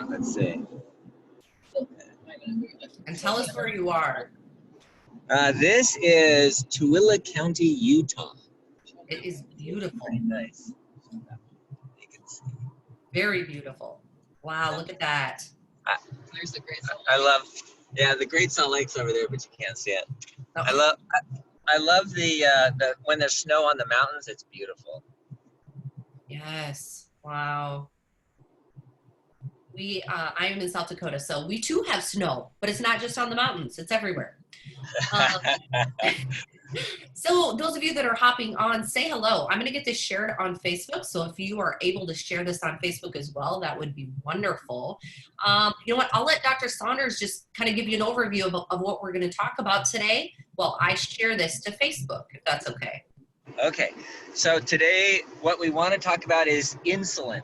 Let's see. And tell us where you are. This is Tooele County, Utah. It is beautiful. Very nice. You can see. Very beautiful. Wow, look at that. There's the Great Salt Lake. I love, the Great Salt Lake's over there, but you can't see it. Oh, I love the when there's snow on the mountains. It's beautiful. yes. Wow. I am in South Dakota, so we too have snow, but it's not just on the mountains, it's everywhere. So those of you that are hopping on, say hello. I'm going to get this shared on Facebook, so if you are able to share this on Facebook as well, that would be wonderful. You know what, I'll let Dr. Saunders just kind of give you an overview of what we're going to talk about today while I share this to Facebook, if that's okay. Okay, so today what we want to talk about is insulin.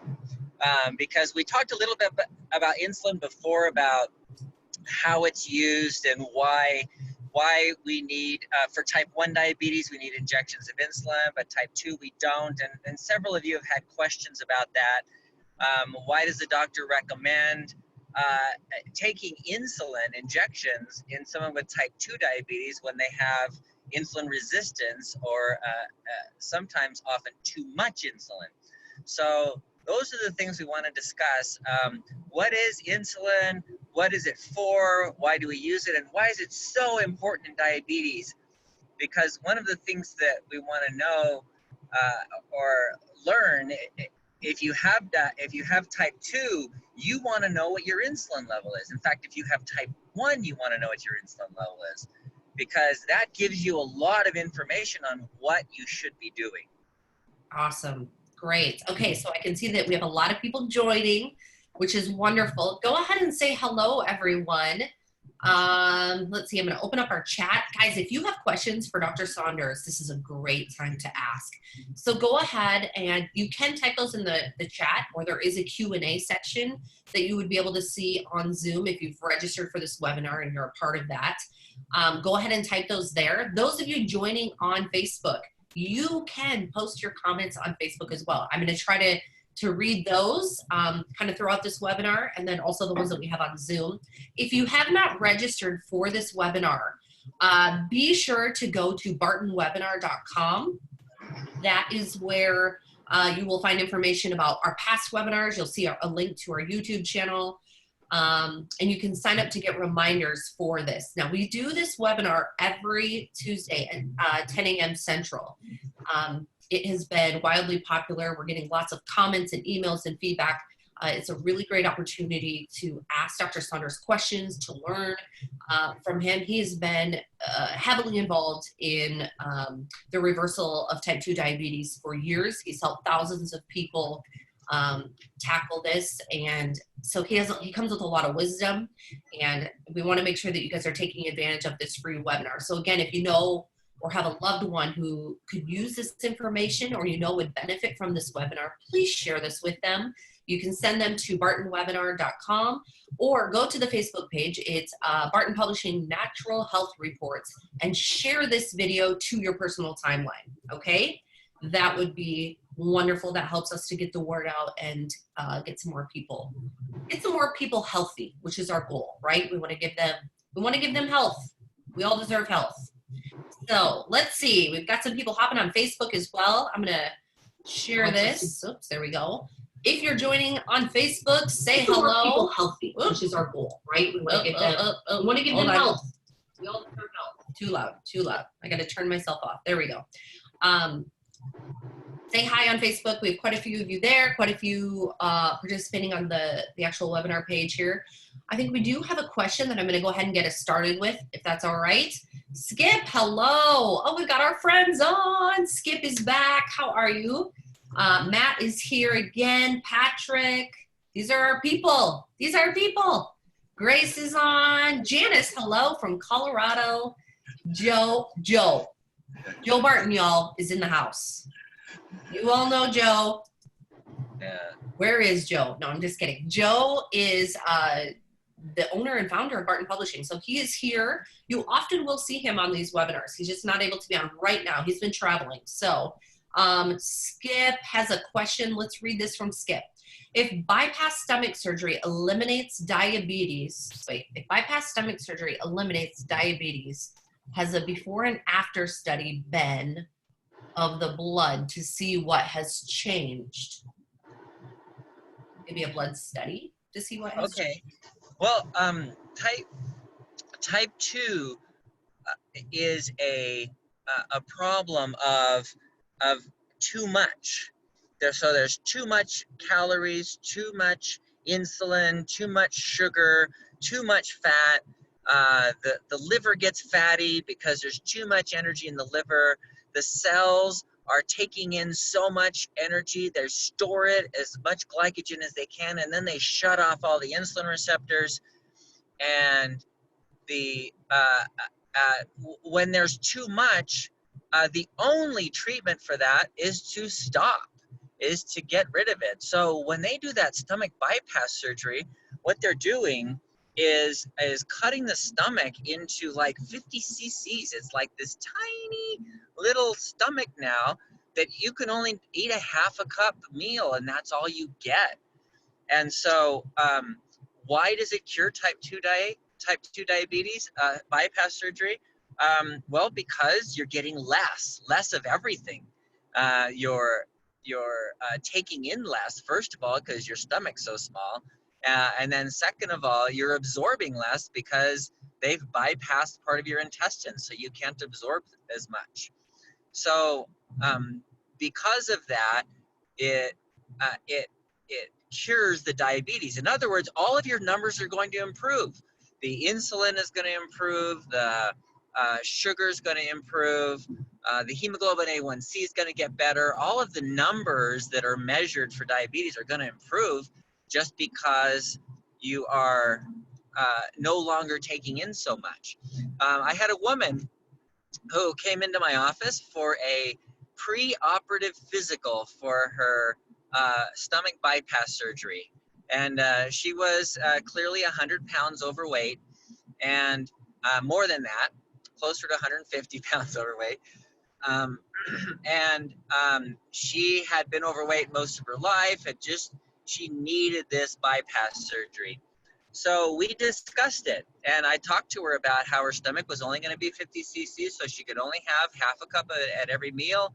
Because we talked a little bit about insulin before, about how it's used and why we need, for type 1 diabetes, we need injections of insulin, but type 2 we don't. And several of you have had questions about that. Why does the doctor recommend taking insulin injections in someone with type 2 diabetes when they have insulin resistance or sometimes often too much insulin? So those are the things we want to discuss. What is insulin? What is it for? Why do we use it? And why is it so important in diabetes? Because one of the things that we want to know or learn, if you have type 2, you want to know what your insulin level is. In fact, if you have type 1, you want to know what your insulin level is, because that gives you a lot of information on what you should be doing. Awesome. Great. Okay, so I can see that we have a lot of people joining, which is wonderful. Go ahead and say hello, everyone. Let's see, I'm going to open up our chat. Guys, if you have questions for Dr. Saunders, this is a great time to ask. So go ahead and you can type those in the chat, or there is a Q&A section that you would be able to see on Zoom if you've registered for this webinar and you're a part of that. Go ahead and type those there. Those of you joining on Facebook, you can post your comments on Facebook as well. I'm going to try to read those kind of throughout this webinar, and then also the ones that we have on Zoom. If you have not registered for this webinar, be sure to go to bartonwebinar.com. That is where you will find information about our past webinars. You'll see a link to our YouTube channel. And you can sign up to get reminders for this. Now, we do this webinar every Tuesday at 10 a.m. Central. It has been wildly popular. We're getting lots of comments and emails and feedback. It's a really great opportunity to ask Dr. Saunders questions, to learn from him. He has been heavily involved in the reversal of type 2 diabetes for years. He's helped thousands of people tackle this, and so he comes with a lot of wisdom, and we want to make sure that you guys are taking advantage of this free webinar. So again, if you know or have a loved one who could use this information, or you know would benefit from this webinar, please share this with them. You can send them to bartonwebinar.com or go to the Facebook page. It's Barton Publishing Natural Health Reports, and share this video to your personal timeline, okay? That would be wonderful. That helps us to get the word out and get some more people healthy, which is our goal, right? We want to give them health. We all deserve health. So let's see, we've got some people hopping on Facebook as well. I'm gonna share this. Oops, there we go. If you're joining on Facebook, say hello. More people healthy, which is our goal, right? We want to give them health. We all deserve health. Too loud. I gotta turn myself off. There we go. Say hi on Facebook. We have quite a few of you there, quite a few participating on the actual webinar page here. I think we do have a question that I'm going to go ahead and get us started with, if that's all right. Skip, hello. Oh, we've got our friends on. Skip is back. How are you? Matt is here again. Patrick. These are our people. Grace is on. Janice, hello from Colorado. Joe Barton, y'all, is in the house. You all know Joe. Yeah. Where is Joe? No, I'm just kidding. Joe is the owner and founder of Barton Publishing. So he is here. You often will see him on these webinars. He's just not able to be on right now. He's been traveling. So Skip has a question. Let's read this from Skip. If bypass stomach surgery eliminates diabetes, if bypass stomach surgery eliminates diabetes, has a before and after study been of the blood to see what has changed? Maybe a blood study to see what has changed? Well, type 2 is a problem of too much. So there's too much calories, too much insulin, too much sugar, too much fat. The liver gets fatty because there's too much energy in the liver. The cells are taking in so much energy, they store it as much glycogen as they can, and then they shut off all the insulin receptors. And when there's too much, the only treatment for that is to stop, is to get rid of it. So when they do that stomach bypass surgery, what they're doing is cutting the stomach into like 50 cc's. It's like this tiny little stomach now that you can only eat a half a cup meal, and that's all you get. And so why does it cure type 2 diabetes, bypass surgery? Well, because you're getting less of everything. You're taking in less, first of all, because your stomach's so small. And then second of all, you're absorbing less because they've bypassed part of your intestines, so you can't absorb as much. So because of that, it cures the diabetes. In other words, all of your numbers are going to improve. The insulin is going to improve, the sugar is going to improve, the hemoglobin A1C is going to get better. All of the numbers that are measured for diabetes are going to improve just because you are no longer taking in so much. I had a woman who came into my office for a pre-operative physical for her stomach bypass surgery. And she was clearly 100 pounds overweight, and more than that, closer to 150 pounds overweight. She had been overweight most of her life. She needed this bypass surgery. So we discussed it, and I talked to her about how her stomach was only going to be 50 cc's, so she could only have half a cup at every meal.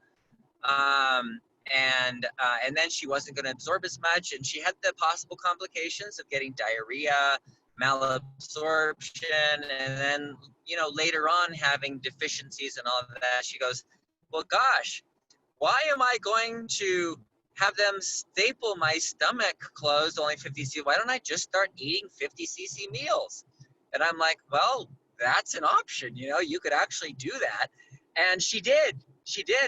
And then she wasn't going to absorb as much, and she had the possible complications of getting diarrhea, malabsorption, and then, later on having deficiencies and all of that. She goes, well, gosh, why am I going to have them staple my stomach closed only 50 cc? Why don't I just start eating 50 cc meals? And I'm like, well, that's an option. You could actually do that. And she did.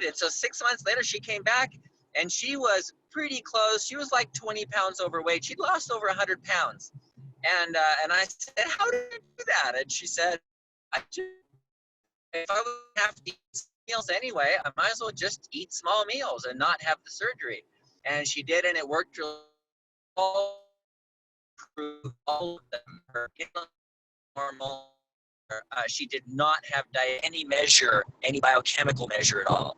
And so 6 months later, she came back, and she was pretty close. She was like 20 pounds overweight. She'd lost over 100 pounds. And I said, how did you do that? And she said, if I would have to eat meals anyway, I might as well just eat small meals and not have the surgery. And she did, and it worked all of them. Her normal. She did not have any biochemical measure at all.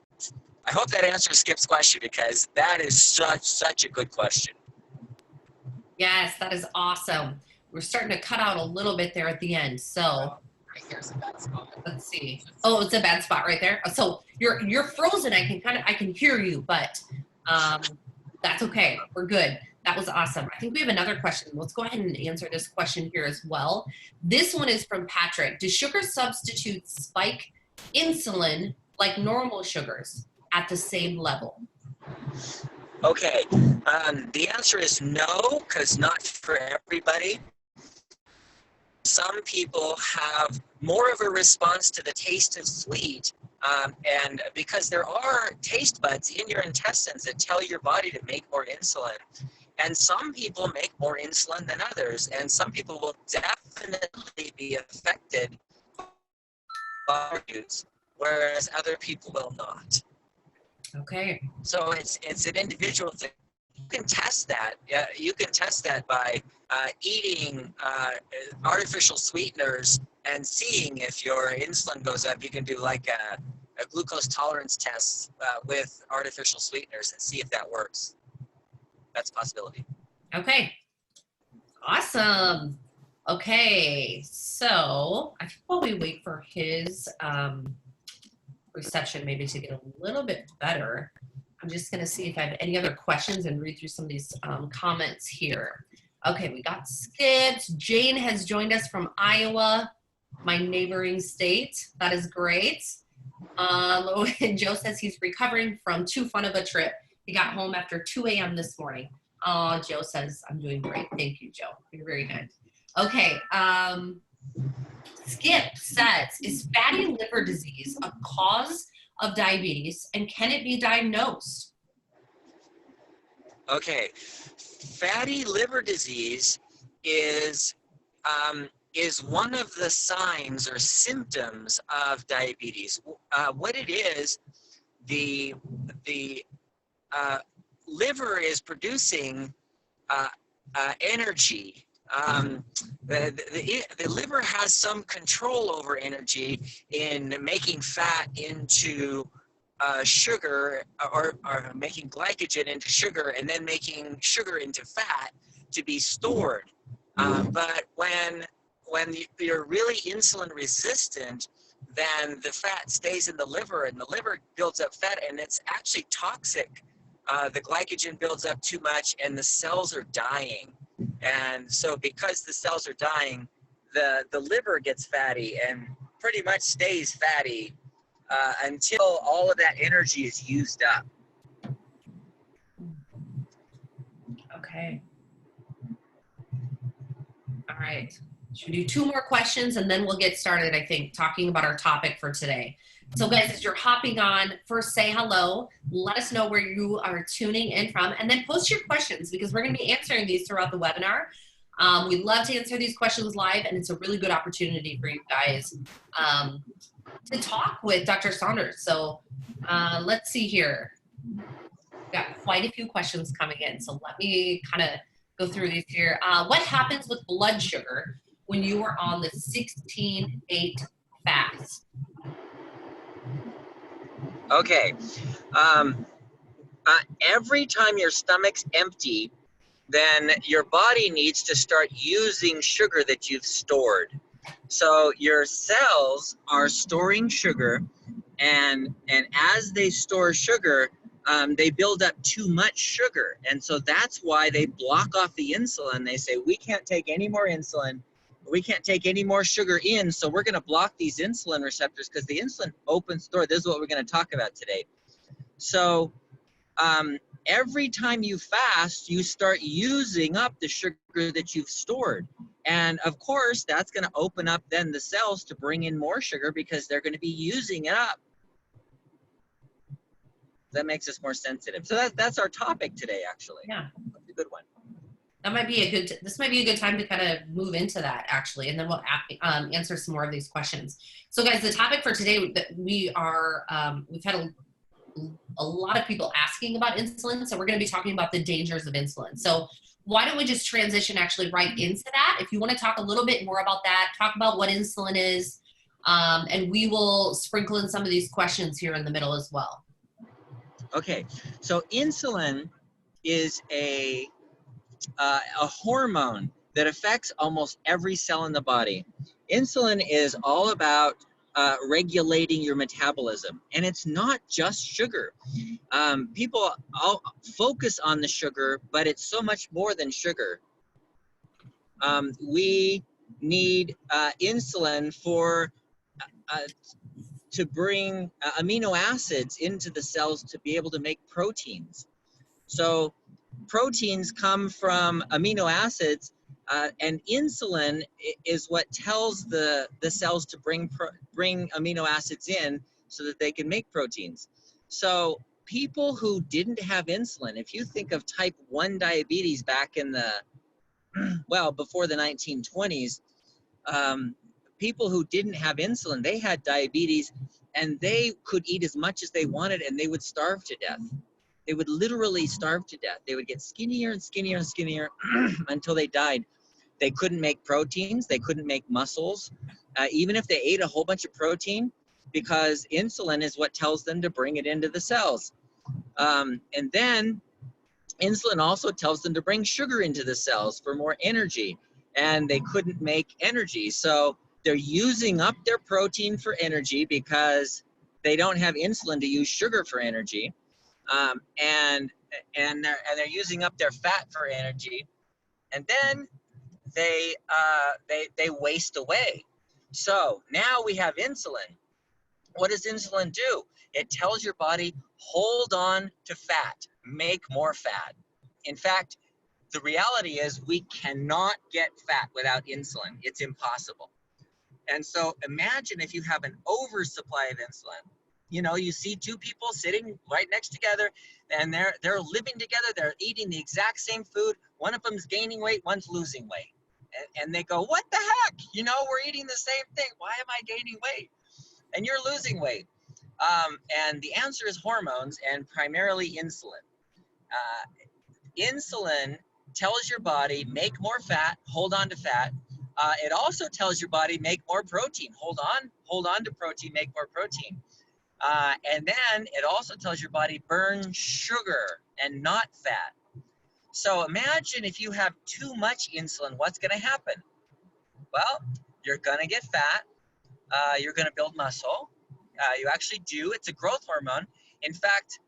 I hope that answers Skip's question, because that is such a good question. Yes, that is awesome. We're starting to cut out a little bit there at the end, so Right there's a bad spot. let's see. Oh, it's a bad spot right there. So you're frozen. I can hear you, but that's okay. We're good. That was awesome. I think we have another question. Let's go ahead and answer this question here as well. This one is from Patrick. Do sugar substitutes spike insulin like normal sugars at the same level? Okay, the answer is no, because not for everybody. Some people have more of a response to the taste of sweet, and because there are taste buds in your intestines that tell your body to make more insulin. And some people make more insulin than others, and some people will definitely be affected by foods, whereas other people will not. Okay. So it's an individual thing. You can test that. You can test that by eating artificial sweeteners and seeing if your insulin goes up. You can do like a glucose tolerance test with artificial sweeteners and see if that works. That's a possibility. Okay. Awesome. Okay, so I think while we wait for his reception maybe to get a little bit better, I'm just going to see if I have any other questions and read through some of these comments here. Okay, we got Skips. Jane has joined us from Iowa, my neighboring state. That is great. And Joe says he's recovering from too fun of a trip. He got home after 2 a.m. this morning. Oh, Joe says, I'm doing great. Thank you, Joe. You're very good. Okay. Skip says, is fatty liver disease a cause of diabetes, and can it be diagnosed? Okay. Fatty liver disease is one of the signs or symptoms of diabetes. What it is, the liver is producing energy. The liver has some control over energy in making fat into sugar, or making glycogen into sugar, and then making sugar into fat to be stored. But when you're really insulin resistant, then the fat stays in the liver, and the liver builds up fat, and it's actually toxic. The glycogen builds up too much, and the cells are dying. And so because the cells are dying, the liver gets fatty and pretty much stays fatty until all of that energy is used up. Okay. All right. Should we do 2 more questions and then we'll get started, I think, talking about our topic for today. So guys, as you're hopping on, first say hello, let us know where you are tuning in from, and then post your questions because we're going to be answering these throughout the webinar. We love to answer these questions live, and it's a really good opportunity for you guys to talk with Dr. Saunders. So let's see here. We've got quite a few questions coming in, so let me kind of go through these here. What happens with blood sugar when you are on the 16-8 fast? Okay. Every time your stomach's empty, then your body needs to start using sugar that you've stored. So your cells are storing sugar, and as they store sugar, they build up too much sugar. And so that's why they block off the insulin. They say, we can't take any more insulin. We can't take any more sugar in, so we're going to block these insulin receptors because the insulin opens the door. This is what we're going to talk about today. So every time you fast, you start using up the sugar that you've stored. And of course, that's going to open up then the cells to bring in more sugar because they're going to be using it up. That makes us more sensitive. So that's our topic today, actually. Yeah. That's a good one. That might be this might be a good time to kind of move into that, actually, and then we'll answer some more of these questions. So guys, the topic for today that we've had a lot of people asking about insulin, so we're going to be talking about the dangers of insulin. So why don't we just transition actually right into that? If you want to talk a little bit more about that, talk about what insulin is, and we will sprinkle in some of these questions here in the middle as well. Okay, so insulin is a hormone that affects almost every cell in the body. Insulin is all about regulating your metabolism, and it's not just sugar. People all focus on the sugar, but it's so much more than sugar. We need insulin to bring amino acids into the cells to be able to make proteins. So proteins come from amino acids, and insulin is what tells the cells to bring amino acids in so that they can make proteins. So people who didn't have insulin, if you think of type 1 diabetes back in before the 1920s, people who didn't have insulin, they had diabetes, and they could eat as much as they wanted, and they would starve to death. They would literally starve to death. They would get skinnier and skinnier and skinnier until they died. They couldn't make proteins. They couldn't make muscles, even if they ate a whole bunch of protein, because insulin is what tells them to bring it into the cells. And then Insulin also tells them to bring sugar into the cells for more energy, and they couldn't make energy. So they're using up their protein for energy because they don't have insulin to use sugar for energy, and they're using up their fat for energy, and then they waste away. So now we have insulin. What does insulin do? It tells your body, hold on to fat, make more fat. In fact, the reality is we cannot get fat without insulin. It's impossible. And so imagine if you have an oversupply of insulin. You know, you see two people sitting right next together, and they're living together, they're eating the exact same food. One of them's gaining weight, one's losing weight. And they go, what the heck? You know, we're eating the same thing. Why am I gaining weight? And you're losing weight. And the answer is hormones, and primarily insulin. Insulin tells your body, make more fat, hold on to fat. It also tells your body, make more protein. Hold on to protein, make more protein. And then it also tells your body, burn sugar and not fat. So imagine if you have too much insulin, what's going to happen? Well, you're going to get fat. You're going to build muscle. You actually do. It's a growth hormone. In fact,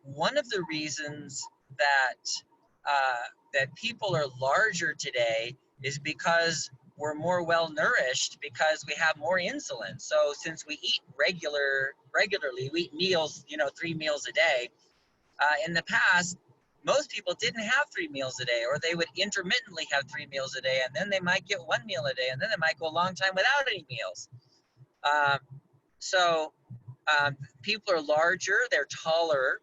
one of the reasons that people are larger today is because we're more well nourished, because we have more insulin. So since we eat regularly, we eat meals, 3 meals a day. In the past, most people didn't have 3 meals a day, or they would intermittently have 3 meals a day, and then they might get 1 meal a day, and then they might go a long time without any meals. So people are larger, they're taller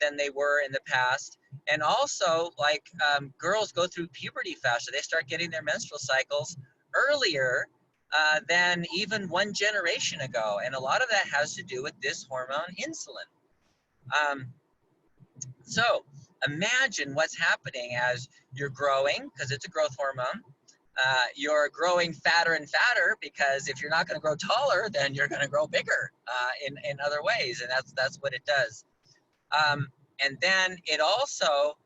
than they were in the past. And also, like, girls go through puberty faster. They start getting their menstrual cycles earlier than even one generation ago. And a lot of that has to do with this hormone, insulin. So imagine what's happening as you're growing, because it's a growth hormone. You're growing fatter and fatter, because if you're not going to grow taller, then you're going to grow bigger in other ways, and that's what it does. And then it also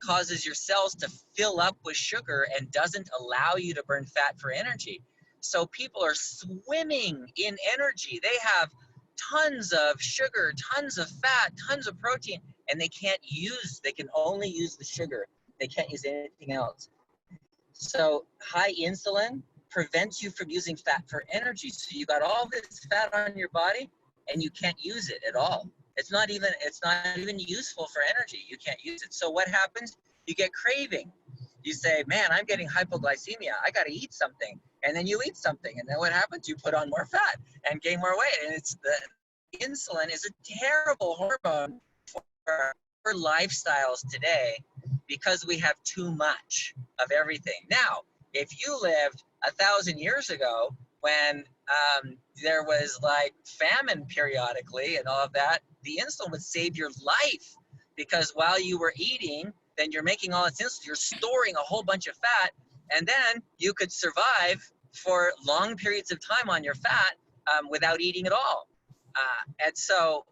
causes your cells to fill up with sugar and doesn't allow you to burn fat for energy. So people are swimming in energy. They have tons of sugar, tons of fat, tons of protein, and they can only use the sugar. They can't use anything else. So high insulin prevents you from using fat for energy. So you got all this fat on your body and you can't use it at all. It's not even useful for energy. You can't use it. So what happens? You get craving. You say, man, I'm getting hypoglycemia. I got to eat something. And then you eat something. And then what happens? You put on more fat and gain more weight. And the insulin is a terrible hormone for lifestyles today, because we have too much of everything. Now, if you lived 1,000 years ago when there was like famine periodically and all of that, the insulin would save your life, because while you were eating, then you're making all this insulin, you're storing a whole bunch of fat, and then you could survive for long periods of time on your fat without eating at all. And so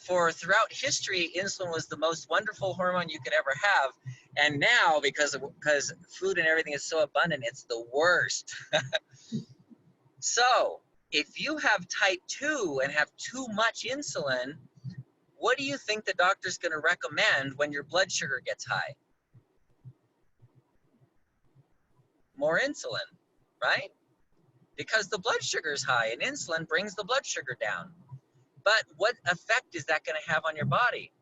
for throughout history, insulin was the most wonderful hormone you could ever have. And now, because food and everything is so abundant, it's the worst. So if you have type 2 and have too much insulin, what do you think the doctor's going to recommend when your blood sugar gets high? More insulin, right? Because the blood sugar is high, and insulin brings the blood sugar down. But what effect is that going to have on your body?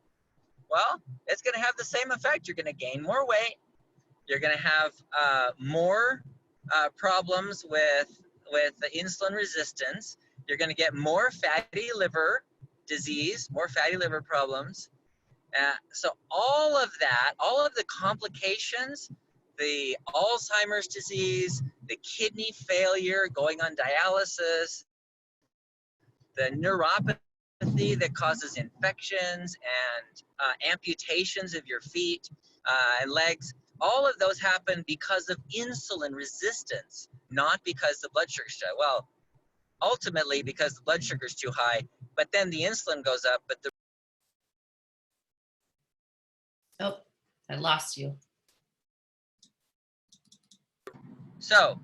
Well, it's going to have the same effect. You're going to gain more weight. You're going to have more problems with the insulin resistance. You're going to get more fatty liver disease, more fatty liver problems. So all of that, all of the complications, the Alzheimer's disease, the kidney failure, going on dialysis, the neuropathy that causes infections and amputations of your feet and legs, all of those happen because of insulin resistance, not because the blood sugar is too high. Well, ultimately because the blood sugar is too high, but then the insulin goes up, but the Oh, I lost you. So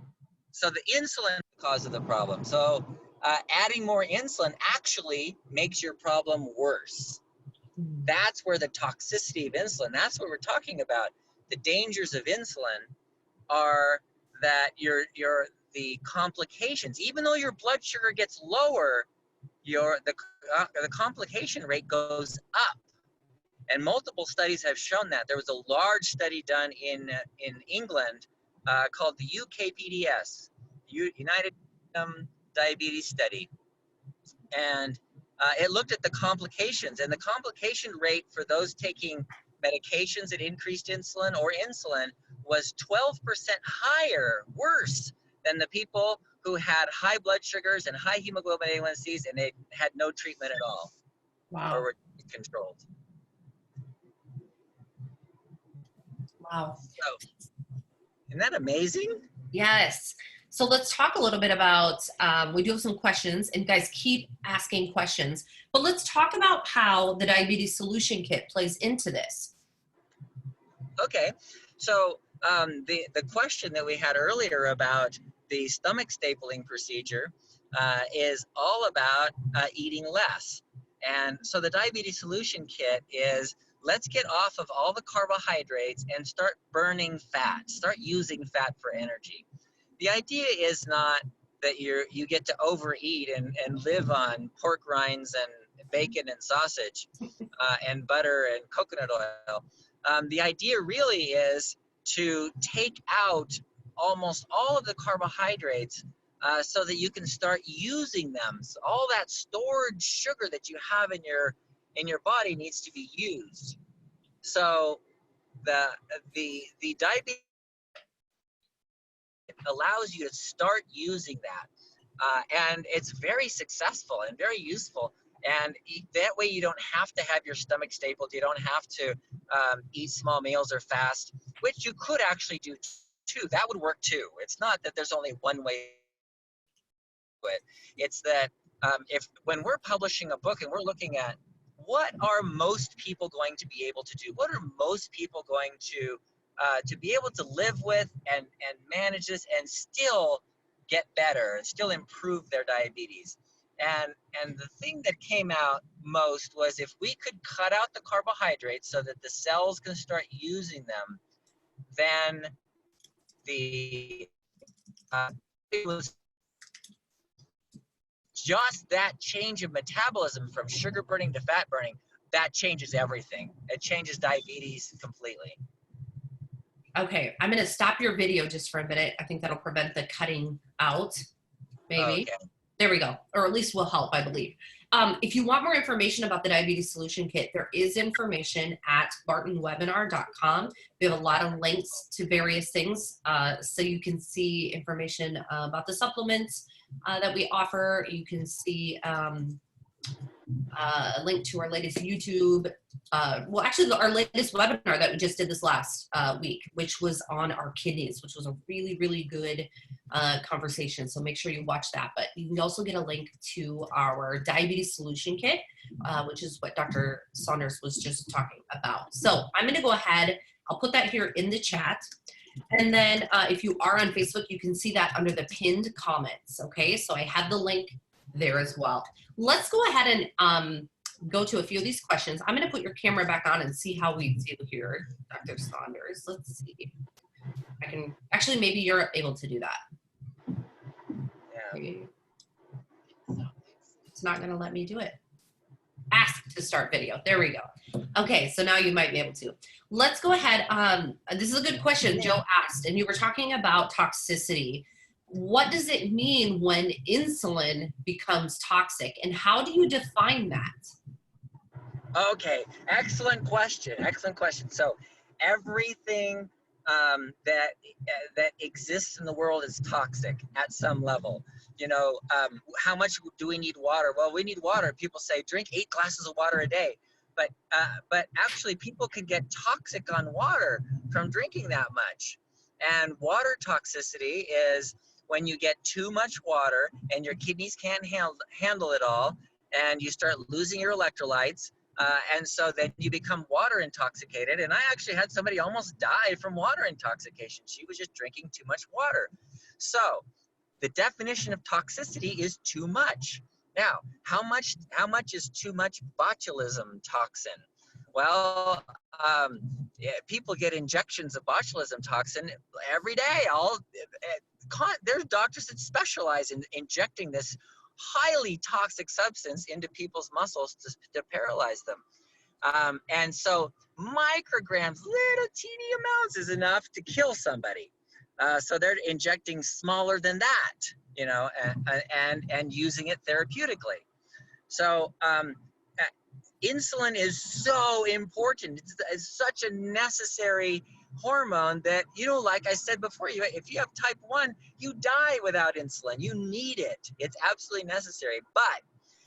the insulin cause of the problem. So adding more insulin actually makes your problem worse. That's where the toxicity of insulin, that's what we're talking about. The dangers of insulin are that the complications, even though your blood sugar gets lower, the complication rate goes up. And multiple studies have shown that. There was a large study done in England called the UKPDS, United Kingdom Diabetes Study. And it looked at the complications, and the complication rate for those taking medications that increased insulin or insulin was 12% higher, worse than the people who had high blood sugars and high hemoglobin A1Cs and they had no treatment at all. Wow. Or were controlled. Wow. So, isn't that amazing? Yes. So let's talk a little bit about, we do have some questions, and guys keep asking questions, but let's talk about how the Diabetes Solution Kit plays into this. Okay. So the question that we had earlier about the stomach stapling procedure is all about eating less. And so the Diabetes Solution Kit is, let's get off of all the carbohydrates and start burning fat, start using fat for energy. The idea is not that you get to overeat and live on pork rinds and bacon and sausage and butter and coconut oil. The idea really is to take out almost all of the carbohydrates so that you can start using them. So all that stored sugar that you have in your body needs to be used. So the diabetes allows you to start using that, and it's very successful and very useful. And that way you don't have to have your stomach stapled. You don't have to eat small meals or fast, which you could actually do too. That would work too. It's not that there's only one way to do it. It's that when we're publishing a book and we're looking at what are most people going to be able to do, what are most people going to be able to live with and manage this and still get better and still improve their diabetes. And the thing that came out most was if we could cut out the carbohydrates so that the cells can start using them, then it was just that change of metabolism from sugar burning to fat burning, that changes everything. It changes diabetes completely. Okay, I'm going to stop your video just for a minute. I think that'll prevent the cutting out, maybe. Okay. There we go, or at least will help, I believe. If you want more information about the Diabetes Solution Kit, there is information at bartonwebinar.com. We have a lot of links to various things, so you can see information about the supplements that we offer. You can see a link to our latest YouTube, well, actually our latest webinar that we just did this last week, which was on our kidneys, which was a really, really good conversation. So make sure you watch that. But you can also get a link to our Diabetes Solution Kit, which is what Dr. Saunders was just talking about. So I'm going to go ahead. I'll put that here in the chat. And then if you are on Facebook, you can see that under the pinned comments. Okay, so I have the link there as well. Let's go ahead and go to a few of these questions. I'm going to put your camera back on and see how we do here, Dr. Saunders. Let's see. I can actually, maybe you're able to do that. Yeah. It's not going to let me do it. Ask to start video. There we go. Okay, so now you might be able to. Let's go ahead. This is a good question Joe asked, and you were talking about toxicity. What does it mean when insulin becomes toxic, and how do you define that? Okay, excellent question. Excellent question. So everything that exists in the world is toxic at some level. You know, how much do we need water? Well, we need water. People say drink 8 glasses of water a day, but actually people can get toxic on water from drinking that much. And water toxicity is when you get too much water and your kidneys can't handle it all, and you start losing your electrolytes. And so then you become water intoxicated. And I actually had somebody almost die from water intoxication. She was just drinking too much water. So the definition of toxicity is too much. Now, how much is too much botulism toxin? Well, people get injections of botulism toxin every day. There's doctors that specialize in injecting this highly toxic substance into people's muscles to paralyze them. And so micrograms, little teeny amounts is enough to kill somebody. So they're injecting smaller than that, you know, and using it therapeutically. So insulin is so important. It's such a necessary hormone that, you know, like I said before, if you have type 1, you die without insulin. You need it. It's absolutely necessary. But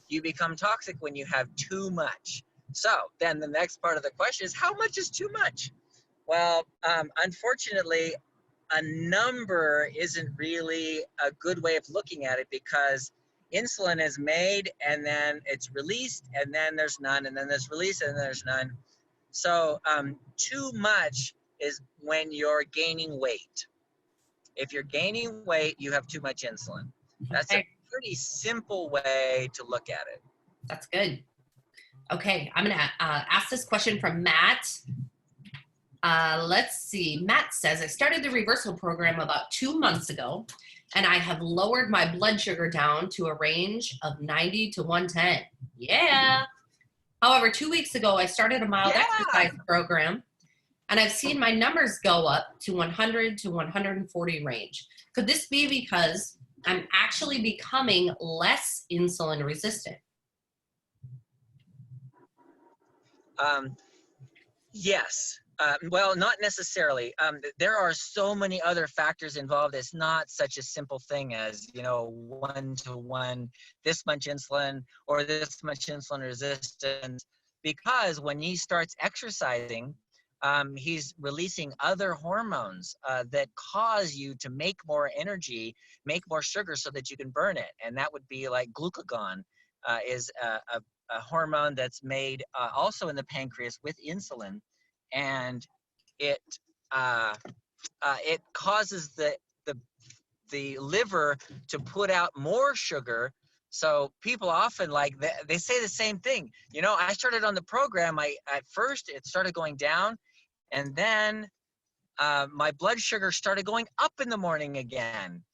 you become toxic when you have too much. So then the next part of the question is, how much is too much? Well, unfortunately, a number isn't really a good way of looking at it, because insulin is made and then it's released and then there's none, and then there's released and then there's none. So too much is when you're gaining weight. If you're gaining weight, you have too much insulin. That's a pretty simple way to look at it. That's good. Okay, I'm gonna ask this question from Matt. Let's see. Matt says, I started the reversal program about 2 months ago, and I have lowered my blood sugar down to a range of 90 to 110. Yeah. However, 2 weeks ago, I started a mild exercise program, and I've seen my numbers go up to 100 to 140 range. Could this be because I'm actually becoming less insulin resistant? Yes. Well, not necessarily. There are so many other factors involved. It's not such a simple thing as, you know, 1-to-1, this much insulin or this much insulin resistance. Because when he starts exercising, he's releasing other hormones that cause you to make more energy, make more sugar so that you can burn it. And that would be like glucagon, is a hormone that's made also in the pancreas with insulin. And it causes the liver to put out more sugar. So people often, like, they say the same thing. You know, I started on the program. At first it started going down, and then my blood sugar started going up in the morning again.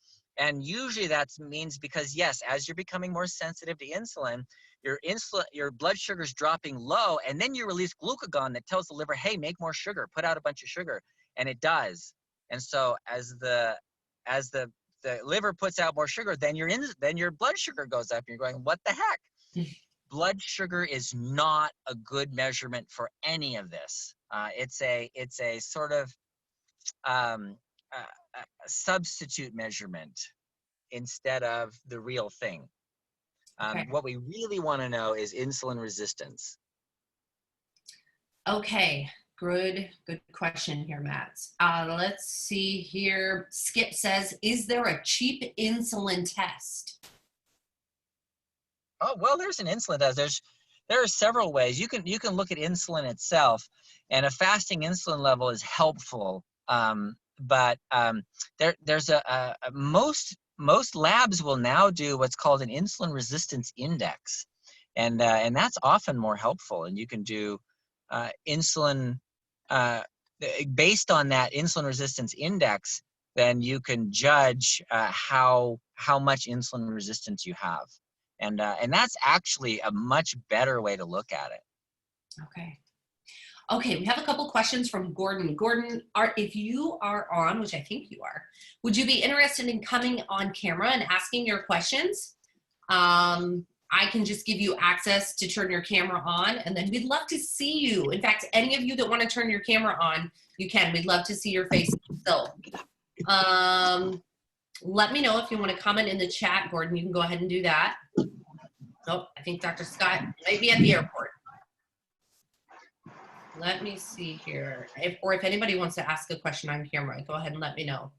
And usually that means because, yes, as you're becoming more sensitive to insulin, your blood sugar is dropping low, and then you release glucagon that tells the liver, hey, make more sugar, put out a bunch of sugar, and it does. And so as the liver puts out more sugar, then your blood sugar goes up, and you're going, what the heck? Blood sugar is not a good measurement for any of this. It's a sort of a substitute measurement instead of the real thing. What we really want to know is insulin resistance. Okay, good question here, Matt. Let's see here. Skip says, is there a cheap insulin test? Oh, well, there's an insulin test. There are several ways. You can look at insulin itself, and a fasting insulin level is helpful. But there's most labs will now do what's called an insulin resistance index, and that's often more helpful. And you can do insulin based on that insulin resistance index. Then you can judge how much insulin resistance you have, and that's actually a much better way to look at it. Okay, we have a couple questions from Gordon. Gordon, if you are on, which I think you are, would you be interested in coming on camera and asking your questions? I can just give you access to turn your camera on, and then we'd love to see you. In fact, any of you that want to turn your camera on, you can. We'd love to see your face. So let me know if you want to comment in the chat, Gordon. You can go ahead and do that. Oh, I think Dr. Scott might be at the airport. Let me see here. If anybody wants to ask a question on camera, go ahead and let me know.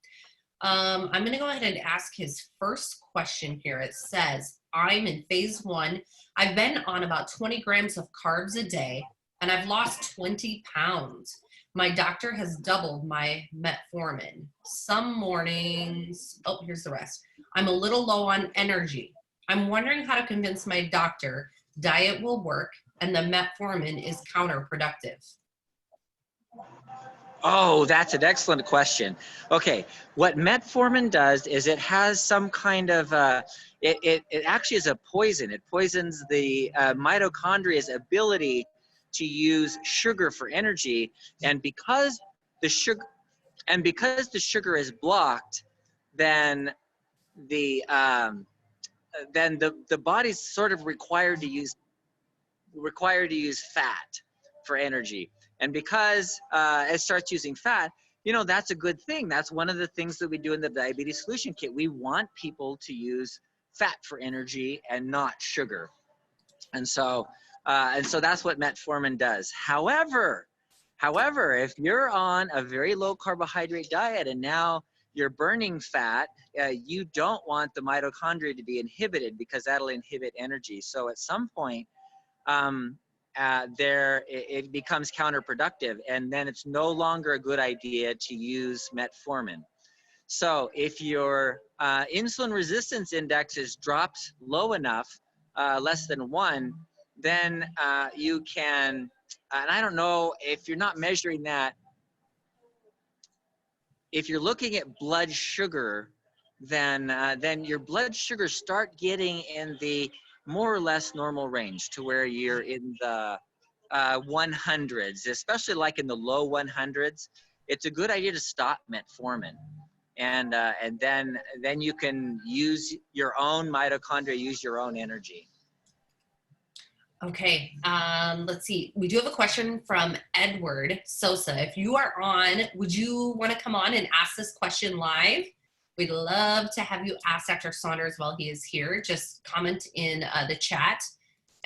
I'm going to go ahead and ask his first question here. It says, I'm in phase 1. I've been on about 20 grams of carbs a day, and I've lost 20 pounds. My doctor has doubled my metformin. Some mornings, oh, here's the rest. I'm a little low on energy. I'm wondering how to convince my doctor diet will work and the metformin is counterproductive. Oh, that's an excellent question. Okay, what metformin does is it has some kind of, it actually is a poison. It poisons the mitochondria's ability to use sugar for energy, and because the sugar is blocked, then the body's sort of required to use fat for energy. And because it starts using fat, you know, that's a good thing. That's one of the things that we do in the diabetes solution kit. We want people to use fat for energy and not sugar. And so that's what metformin does. However, if you're on a very low carbohydrate diet and now you're burning fat, you don't want the mitochondria to be inhibited, because that'll inhibit energy. So at some point, it becomes counterproductive, and then it's no longer a good idea to use metformin. So if your insulin resistance index is dropped low enough, less than 1, then you can, and I don't know if you're not measuring that, if you're looking at blood sugar, then your blood sugars start getting in the more or less normal range, to where you're in the 100s, especially like in the low 100s. It's a good idea to stop metformin, and then you can use your own mitochondria, use your own energy. Okay, let's see. We do have a question from Edward Sosa. If you are on, would you want to come on and ask this question live? We'd love to have you ask Dr. Saunders while he is here. Just comment in the chat,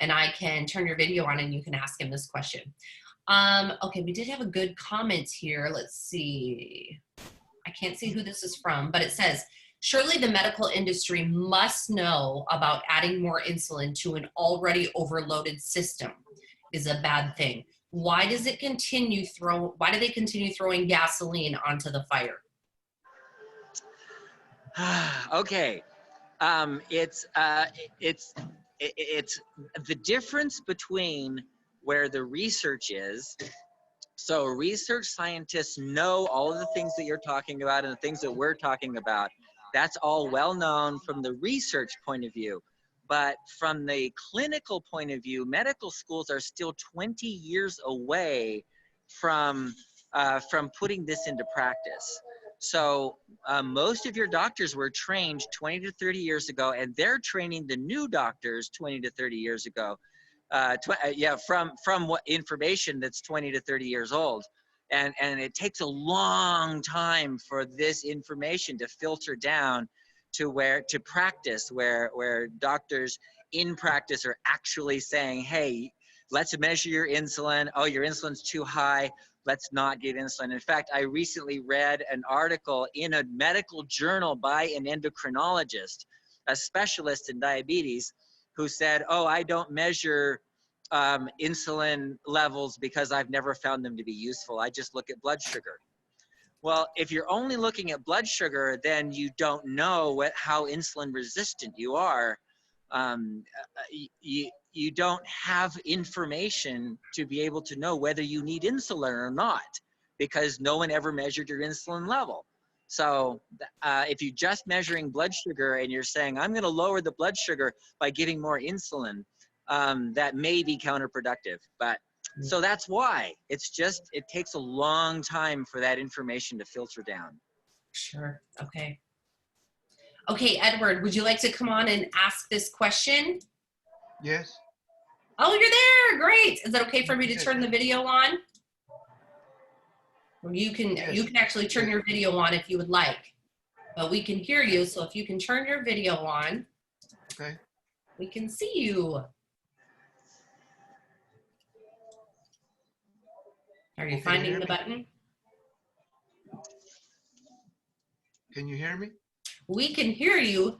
and I can turn your video on and you can ask him this question. Okay, we did have a good comment here. Let's see. I can't see who this is from, but it says, surely the medical industry must know about adding more insulin to an already overloaded system is a bad thing. Why do they continue throwing gasoline onto the fire? Okay, it's the difference between where the research is. So research scientists know all of the things that you're talking about and the things that we're talking about. That's all well known from the research point of view. But from the clinical point of view, medical schools are still 20 years away from putting this into practice. So most of your doctors were trained 20 to 30 years ago, and they're training the new doctors 20 to 30 years ago. From what information that's 20 to 30 years old. And it takes a long time for this information to filter down to practice, where doctors in practice are actually saying, hey, let's measure your insulin. Oh, your insulin's too high. Let's not give insulin. In fact, I recently read an article in a medical journal by an endocrinologist, a specialist in diabetes, who said, oh, I don't measure insulin levels because I've never found them to be useful. I just look at blood sugar. Well, if you're only looking at blood sugar, then you don't know how insulin resistant you are. You don't have information to be able to know whether you need insulin or not, because no one ever measured your insulin level. So if you're just measuring blood sugar and you're saying, I'm going to lower the blood sugar by giving more insulin, that may be counterproductive. But so that's why it takes a long time for that information to filter down. Sure. Okay. Okay, Edward, would you like to come on and ask this question? Yes. Oh, you're there. Great. Is it okay for me to turn the video on? You can actually turn your video on if you would like, but we can hear you. So if you can turn your video on, okay, we can see you. Are you finding the button? Can you hear me? We can hear you.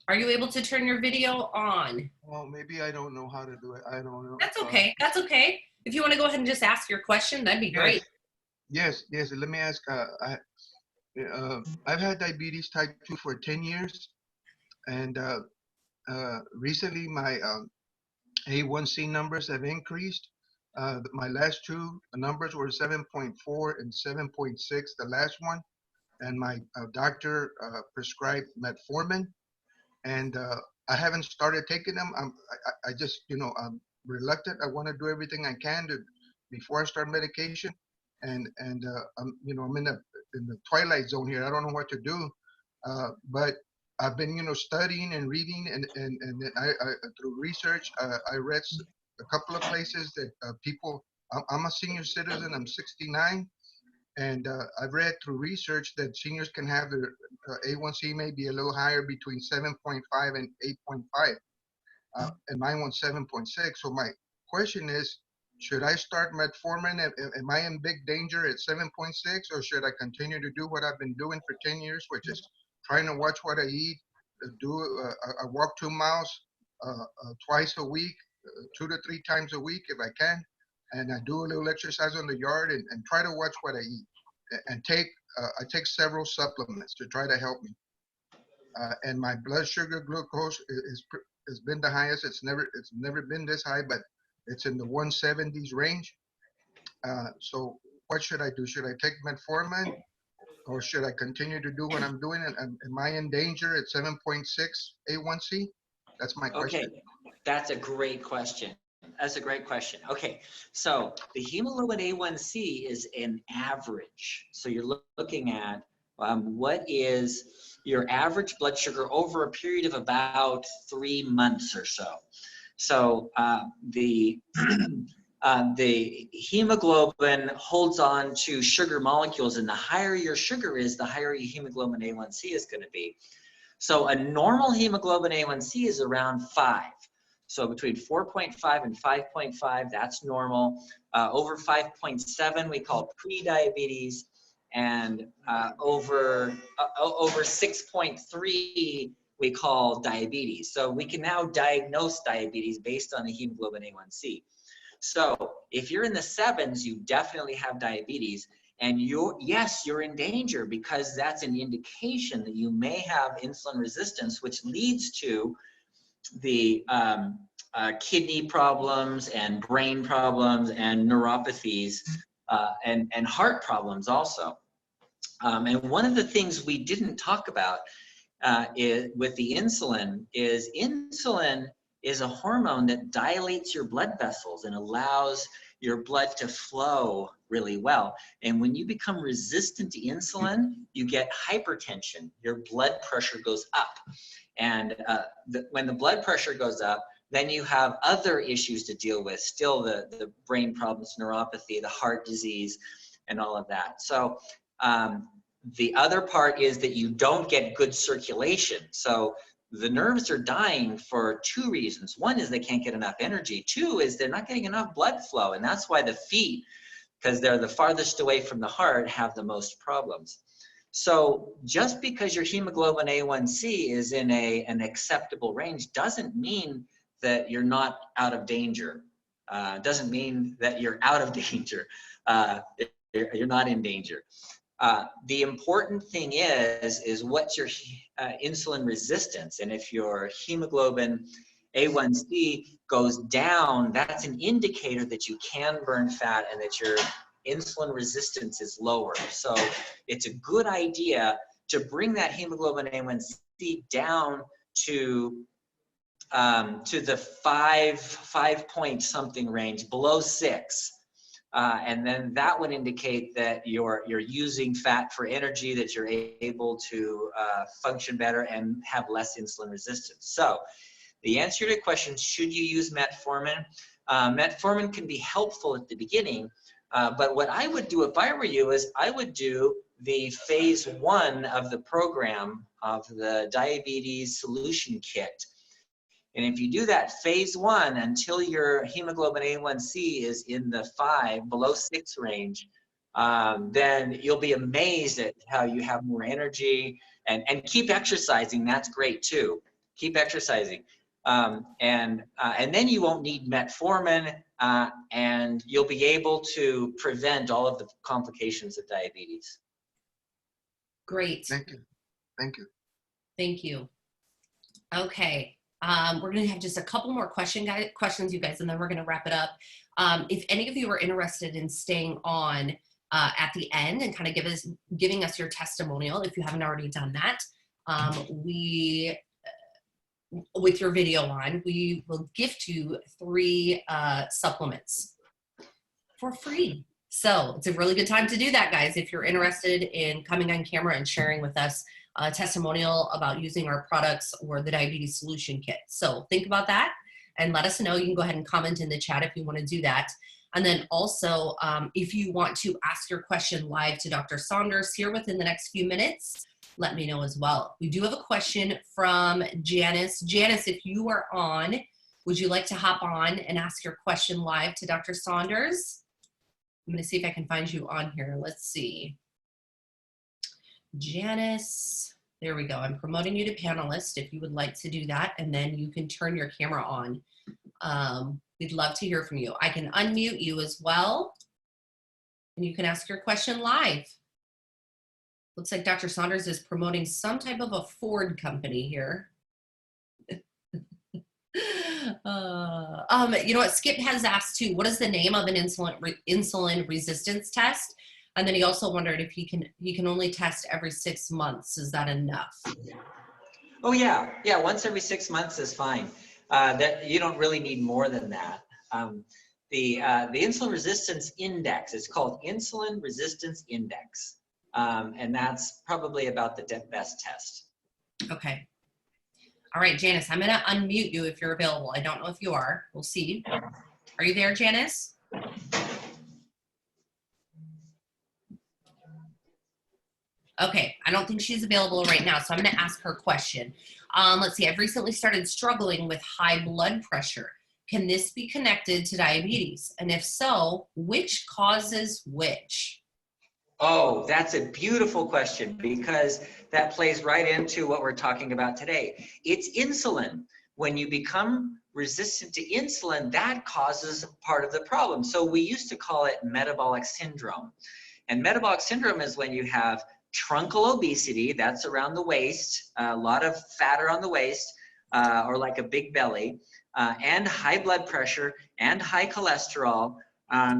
Are you able to turn your video on? Well, maybe I don't know how to do it. I don't know. That's okay. That's okay. If you want to go ahead and just ask your question, that'd be great. Yes. Let me ask. I've had diabetes type 2 for 10 years, and recently my A1C numbers have increased. My last two numbers were 7.4 and 7.6, the last one, and my doctor prescribed metformin, and I haven't started taking them. I just, I'm reluctant. I want to do everything I can to before I start medication, and I'm in the twilight zone here. I don't know what to do, but I've been, studying and reading, and then I through research, I read a couple of places that people. I'm a senior citizen. I'm 69, and I've read through research that seniors can have their A1C may be a little higher, between 7.5 and 8.5, and mine was 7.6. So my question is, should I start metformin? Am I in big danger at 7.6, or should I continue to do what I've been doing for 10 years, which is trying to watch what I eat, I walk 2 miles twice a week, 2 to 3 times a week if I can, and I do a little exercise on the yard, and try to watch what I eat, and I take several supplements to try to help me. And my blood sugar glucose has been the highest. It's never been this high, but it's in the 170s range. So what should I do? Should I take metformin, or should I continue to do what I'm doing? And am I in danger at 7.6 A1C? That's my question. Okay, that's a great question. Okay, so the hemoglobin A1C is an average. So you're looking at what is your average blood sugar over a period of about 3 months or so. So the hemoglobin holds on to sugar molecules, and the higher your sugar is, the higher your hemoglobin A1C is going to be. So a normal hemoglobin A1C is around 5. So between 4.5 and 5.5, that's normal. Over 5.7, we call pre-diabetes, and over 6.3, we call diabetes. So we can now diagnose diabetes based on the hemoglobin A1C. So if you're in the 7s, you definitely have diabetes, and you're in danger, because that's an indication that you may have insulin resistance, which leads to the kidney problems and brain problems and neuropathies and heart problems also. And one of the things we didn't talk about with the insulin is a hormone that dilates your blood vessels and allows your blood to flow really well. And when you become resistant to insulin, you get hypertension. Your blood pressure goes up. And when the blood pressure goes up, then you have other issues to deal with, still the brain problems, neuropathy, the heart disease, and all of that. So the other part is that you don't get good circulation. So the nerves are dying for 2 reasons. One is they can't get enough energy. 2 is they're not getting enough blood flow. And that's why the feet, because they're the farthest away from the heart, have the most problems. So just because your hemoglobin A1C is in an acceptable range doesn't mean that you're not out of danger. Doesn't mean that you're out of danger. You're not in danger. The important thing is what's your insulin resistance. And if your hemoglobin A1C goes down, that's an indicator that you can burn fat and that your insulin resistance is lower. So it's a good idea to bring that hemoglobin A1C down to the 5 point something range, below 6. And then that would indicate that you're using fat for energy, that you're able to function better and have less insulin resistance. So the answer to the question, should you use metformin? Metformin can be helpful at the beginning, but what I would do if I were you is I would do the phase 1 of the program of the diabetes solution kit. And if you do that phase 1 until your hemoglobin A1C is in the 5, below 6 range, then you'll be amazed at how you have more energy, and keep exercising. That's great too. Keep exercising. And then you won't need metformin, and you'll be able to prevent all of the complications of diabetes. Great. Thank you. Thank you. Thank you. Okay. We're going to have just a couple more questions, you guys, and then we're going to wrap it up. If any of you are interested in staying on at the end and kind of giving us your testimonial, if you haven't already done that, with your video on, we will gift you 3 supplements for free. So it's a really good time to do that, guys. If you're interested in coming on camera and sharing with us a testimonial about using our products or the diabetes solution kit. So think about that and let us know. You can go ahead and comment in the chat if you want to do that. And then also, if you want to ask your question live to Dr. Saunders here within the next few minutes, let me know as well. We do have a question from Janice. Janice, if you are on, would you like to hop on and ask your question live to Dr. Saunders? I'm going to see if I can find you on here. Let's see. Janice, there we go. I'm promoting you to panelist if you would like to do that, and then you can turn your camera on. We'd love to hear from you. I can unmute you as well, and you can ask your question live. Looks like Dr. Saunders is promoting some type of a Ford company here. You know what, Skip has asked too, what is the name of an insulin resistance test? And then he also wondered if he can only test every 6 months. Is that enough? Oh yeah, once every 6 months is fine. That you don't really need more than that. The insulin resistance index, it's called insulin resistance index. And that's probably about the best test. Okay. All right, Janice, I'm going to unmute you if you're available. I don't know if you are. We'll see. Are you there, Janice? Okay, I don't think she's available right now, so I'm going to ask her question. Let's see, I've recently started struggling with high blood pressure. Can this be connected to diabetes? And if so, which causes which? Oh, that's a beautiful question, because that plays right into what we're talking about today. It's insulin. When you become resistant to insulin, that causes part of the problem. So we used to call it metabolic syndrome. And metabolic syndrome is when you have truncal obesity, that's around the waist, a lot of fat around the waist, or like a big belly, and high blood pressure and high cholesterol.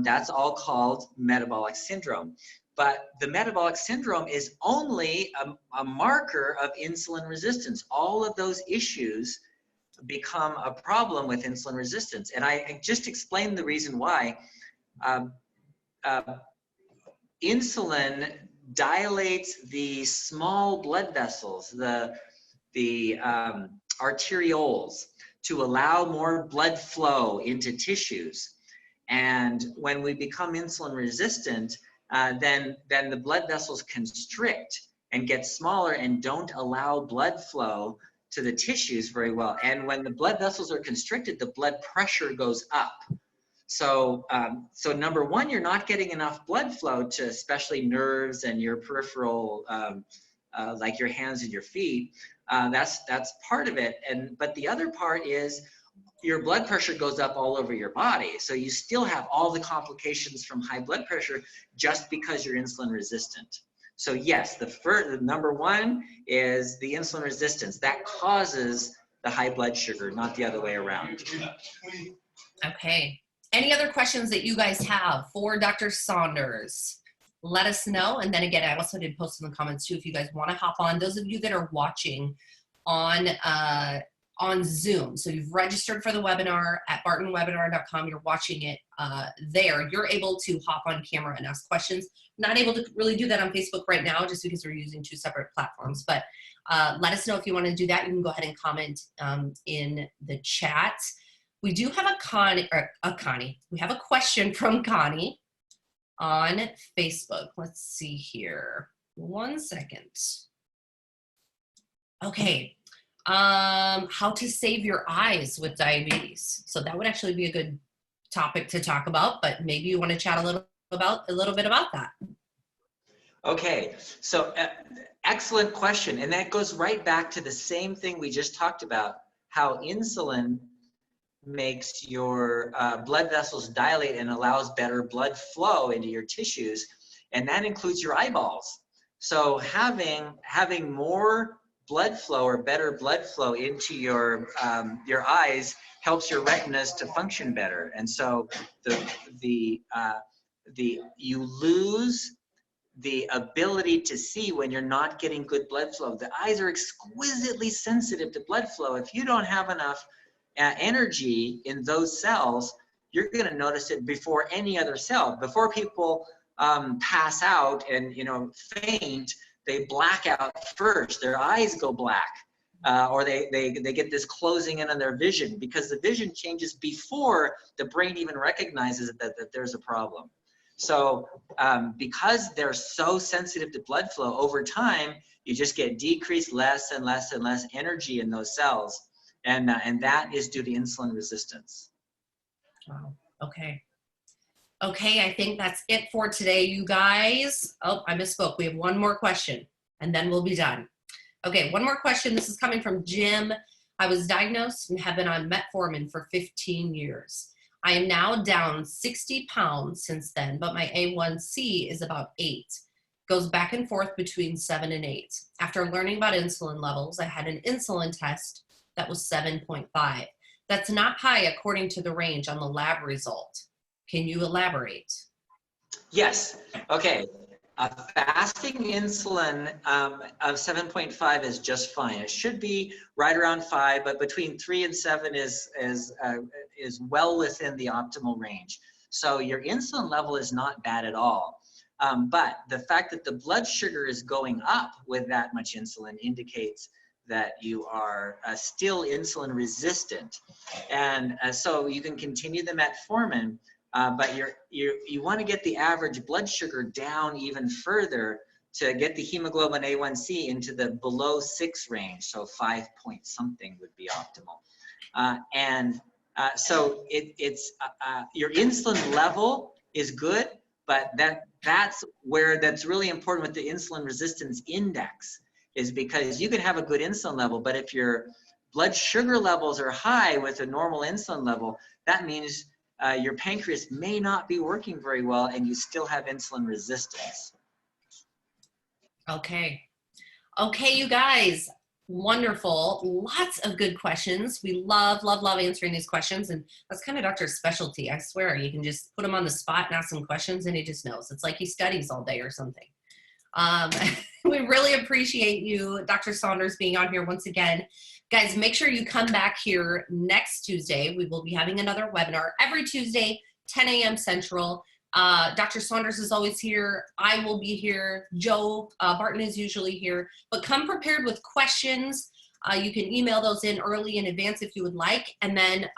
That's all called metabolic syndrome. But the metabolic syndrome is only a marker of insulin resistance. All of those issues become a problem with insulin resistance. And I just explained the reason why. Insulin dilates the small blood vessels, the arterioles, to allow more blood flow into tissues. And when we become insulin resistant, then the blood vessels constrict and get smaller and don't allow blood flow to the tissues very well. And when the blood vessels are constricted, the blood pressure goes up. So number one, you're not getting enough blood flow to especially nerves and your peripheral, like your hands and your feet. That's part of it. But the other part is your blood pressure goes up all over your body. So you still have all the complications from high blood pressure just because you're insulin resistant. So yes, the number one is the insulin resistance. That causes the high blood sugar, not the other way around. Okay. Any other questions that you guys have for Dr. Saunders? Let us know. And then again, I also did post in the comments too, if you guys want to hop on. Those of you that are watching on Zoom, so you've registered for the webinar at bartonwebinar.com, you're watching it there, you're able to hop on camera and ask questions. Not able to really do that on Facebook right now just because we're using 2 separate platforms, but let us know if you want to do that. You can go ahead and comment in the chat. We do have we have a question from Connie on Facebook. Let's see here. 1 second. Okay. How to save your eyes with diabetes. So that would actually be a good topic to talk about, but maybe you want to chat a little bit about that. Okay, so excellent question. And that goes right back to the same thing we just talked about, how insulin makes your blood vessels dilate and allows better blood flow into your tissues. And that includes your eyeballs. So having more blood flow or better blood flow into your eyes helps your retinas to function better. And so you lose the ability to see when you're not getting good blood flow. The eyes are exquisitely sensitive to blood flow. If you don't have enough energy in those cells, you're going to notice it before any other cell. Before people pass out and faint, they black out first. Their eyes go black, or they get this closing in on their vision, because the vision changes before the brain even recognizes that there's a problem. So because they're so sensitive to blood flow, over time, you just get decreased less and less and less energy in those cells. And that is due to insulin resistance. Wow. Okay. Okay, I think that's it for today, you guys. Oh, I misspoke. We have one more question, and then we'll be done. Okay, one more question. This is coming from Jim. I was diagnosed and have been on metformin for 15 years. I am now down 60 pounds since then, but my A1C is about 8. Goes back and forth between 7 and 8. After learning about insulin levels, I had an insulin test that was 7.5. That's not high according to the range on the lab result. Can you elaborate? Yes. Okay. Fasting insulin of 7.5 is just fine. It should be right around 5, but between 3 and 7 is well within the optimal range. So your insulin level is not bad at all. But the fact that the blood sugar is going up with that much insulin indicates that you are still insulin resistant. And so you can continue the metformin, but you want to get the average blood sugar down even further to get the hemoglobin A1C into the below 6 range. So 5 point something would be optimal. So it's your insulin level is good, but that's really important with the insulin resistance index, is because you can have a good insulin level, but if your blood sugar levels are high with a normal insulin level, that means your pancreas may not be working very well and you still have insulin resistance. Okay. Okay, you guys, wonderful. Lots of good questions. We love answering these questions, and that's kind of Doctor's specialty. I swear, you can just put him on the spot and ask him questions and he just knows. It's like he studies all day or something. We really appreciate you, Dr. Saunders, being on here once again. Guys, make sure you come back here next Tuesday. We will be having another webinar every Tuesday, 10 a.m. Central. Dr. Saunders is always here. I will be here. Joe Barton is usually here. But come prepared with questions. You can email those in early in advance if you would like. And then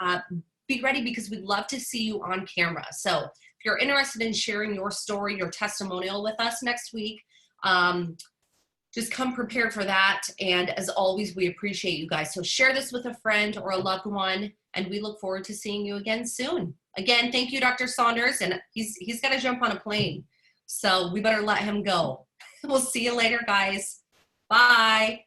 be ready, because we'd love to see you on camera. So if you're interested in sharing your story, your testimonial with us next week, just come prepared for that. And as always, we appreciate you guys. So share this with a friend or a loved one, and we look forward to seeing you again soon. Again, thank you, Dr. Saunders, and he's got to jump on a plane, so we better let him go. We'll see you later, guys. Bye.